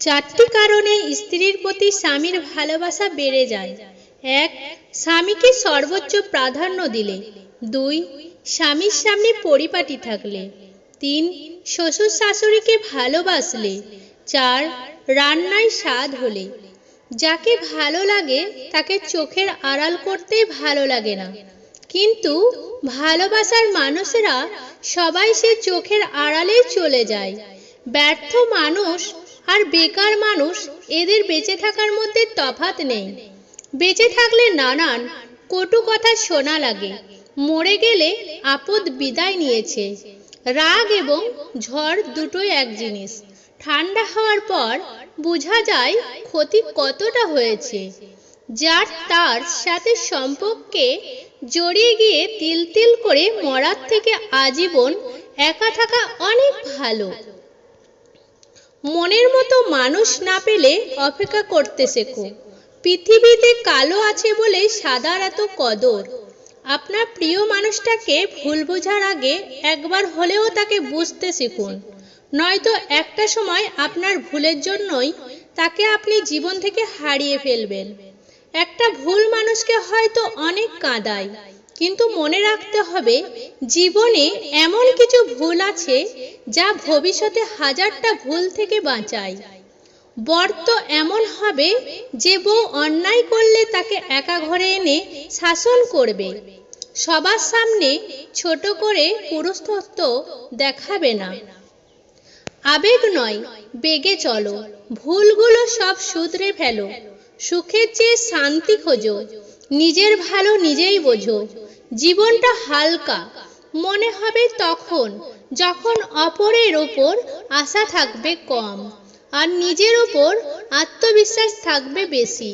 চারটি কারণে স্ত্রীর প্রতি স্বামীর ভালোবাসা বেড়ে যায়। 1. স্বামীকে সর্বোচ্চ প্রাধান্য দিলে। 2. স্বামীর সামনে পরিপাটি থাকলে। 3. শ্বশুর শাশুড়িকে ভালোবাসলে। 4. রান্নায় স্বাদ হলে। যাকে ভালো লাগে তাকে চোখের আড়াল করতে ভালো লাগে না, কিন্তু ভালোবাসার মানুষেরা সবাই সে চোখের আড়ালে চলে যায়। ব্যর্থ মানুষ আর বেকার মানুষ, এদের বেঁচে থাকার মধ্যে তফাৎ নেই। বেঁচে থাকলে নানান কটু কথা শোনা লাগে, মরে গেলে আপদ বিদায় নিয়েছে। রাগ এবং ঝড় দুটোই এক জিনিস। ঠান্ডা হওয়ার পর বোঝা যায় ক্ষতি কতটা হয়েছে। যার তার সাথে সম্পর্কে জড়িয়ে গিয়ে তিল তিল করে মরার থেকে আজীবন একা থাকা অনেক ভালো। মনের মতো মানুষ না পেলে অপেক্ষা করতে শেখো। পৃথিবীতে কালো আছে বলে সাদার এত কদর। আপনার প্রিয় মানুষটাকে ভুল বোঝার আগে একবার হলেও তাকে বুঝতে শিখুন, নয়তো একটা সময় আপনার ভুলের জন্যই তাকে আপনি জীবন থেকে হারিয়ে ফেলবেন। একটা ভুল মানুষকে হয়তো অনেক কাঁদায়, কিন্তু মনে রাখতে হবে জীবনে এমন কিছু ভুল আছে যা ভবিষ্যতে হাজারটা ভুল থেকে বাঁচায়। বর তো এমন হবে যে বউ অন্যায় করলে তাকে একা ঘরে এনে শাসন করবে। সবার সামনে ছোট করে পুরুষত্ব দেখাবে না। আবেগ নয়, বেগে চলো। ভুলগুলো সব শুধরে ফেলো। সুখের চেয়ে শান্তি খোঁজো। নিজের ভালো নিজেই বোঝো। জীবনটা হালকা মনে হবে তখন যখন অপরের ওপর আশা থাকবে কম আর নিজের ওপর আত্মবিশ্বাস থাকবে বেশি।